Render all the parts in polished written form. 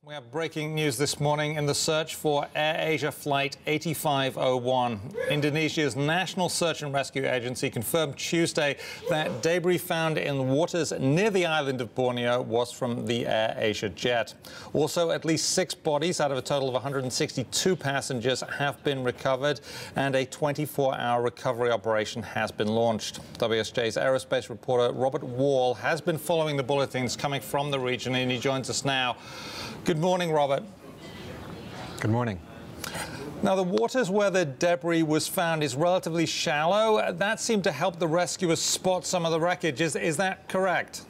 We have breaking news this morning in the search for AirAsia Flight 8501. Indonesia's National Search and Rescue Agency confirmed Tuesday that debris found in waters near the island of Borneo was from the AirAsia jet. Also, at least 6 bodies out of a total of 162 passengers have been recovered, and a 24-hour recovery operation has been launched. WSJ's aerospace reporter Robert Wall has been following the bulletins coming from the region, and he joins us now. Good morning, Robert. Good morning. Now, the waters where the debris was found is relatively shallow. That seemed to help the rescuers spot some of the wreckage. Is that correct?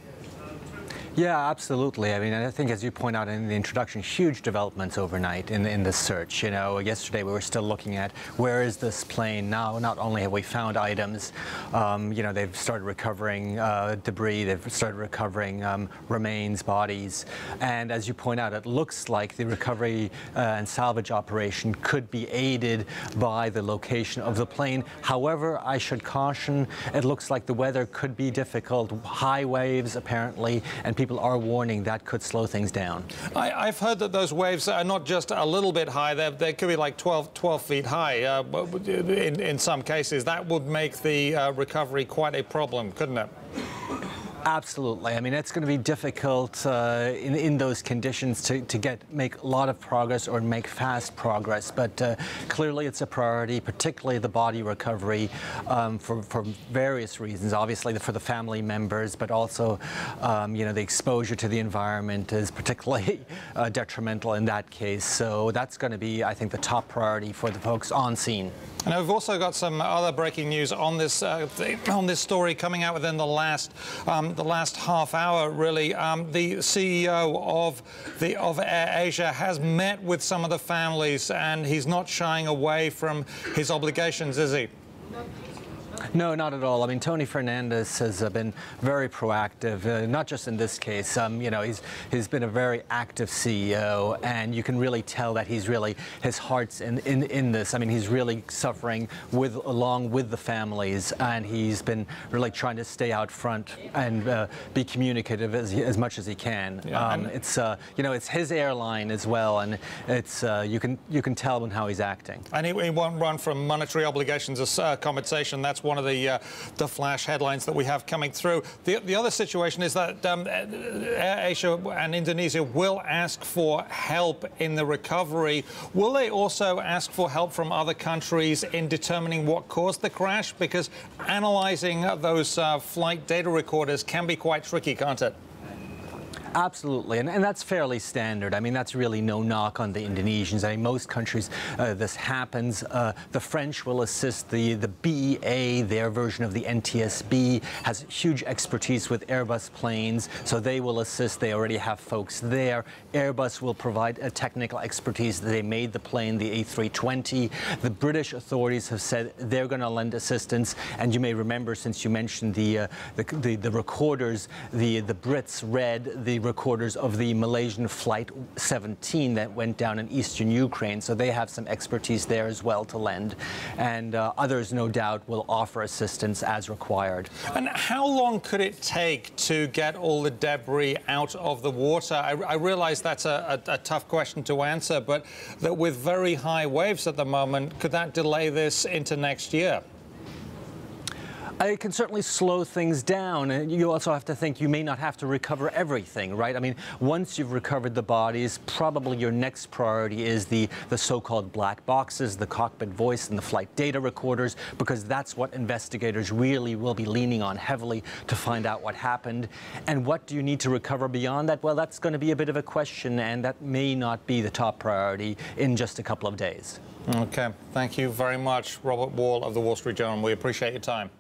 Yeah, absolutely. I mean, I think, as you point out in the introduction, huge developments overnight in the search. You know, yesterday we were still looking at where is this plane now. Not only have we found items, you know, they've started recovering debris, they've started recovering remains, bodies, and as you point out, it looks like the recovery and salvage operation could be aided by the location of the plane. However, I should caution, it looks like the weather could be difficult. High waves, apparently, and people are warning that could slow things down. I've heard that those waves are not just a little bit high, they could be like 12 feet high in some cases. That would make the recovery quite a problem, couldn't it? Absolutely. I mean, it's going to be difficult in those conditions to make a lot of progress or make fast progress. But clearly it's a priority, particularly the body recovery for various reasons. Obviously for the family members, but also, you know, the exposure to the environment is particularly detrimental in that case. So that's going to be, I think, the top priority for the folks on scene. And we've also got some other breaking news on this story coming out within the last half hour. Really, the CEO of AirAsia has met with some of the families, and he's not shying away from his obligations, is he? No, not at all. I mean, Tony Fernandes has been very proactive, not just in this case. You know, he's been a very active CEO, and you can really tell that he's really, his heart's in this. I mean, he's really suffering along with the families, and he's been really trying to stay out front and be communicative as much as he can. Yeah, it's you know, it's his airline as well, and it's you can tell how he's acting. And he won't run from monetary obligations as compensation. That's one of the flash headlines that we have coming through. The other situation is that AirAsia and Indonesia will ask for help in the recovery. Will they also ask for help from other countries in determining what caused the crash? Because analyzing those flight data recorders can be quite tricky, can't it? Absolutely, and that's fairly standard. I mean, that's really no knock on the Indonesians. I mean, most countries this happens. The French will assist. The BEA, their version of the NTSB, has huge expertise with Airbus planes, so they will assist. They already have folks there. Airbus will provide a technical expertise. They made the plane, the A320. The British authorities have said they're going to lend assistance. And you may remember, since you mentioned the recorders, the Brits read the recorders of the Malaysian Flight 17 that went down in eastern Ukraine, so they have some expertise there as well to lend, and others no doubt will offer assistance as required. And how long could it take to get all the debris out of the water? I realize that's a tough question to answer, but that with very high waves at the moment, could that delay this into next year? It can certainly slow things down. You also have to think you may not have to recover everything, right? I mean, once you've recovered the bodies, probably your next priority is the so-called black boxes, the cockpit voice and the flight data recorders, because that's what investigators really will be leaning on heavily to find out what happened. And what do you need to recover beyond that? Well, that's going to be a bit of a question, and that may not be the top priority in just a couple of days. Okay. Thank you very much, Robert Wall of the Wall Street Journal. We appreciate your time.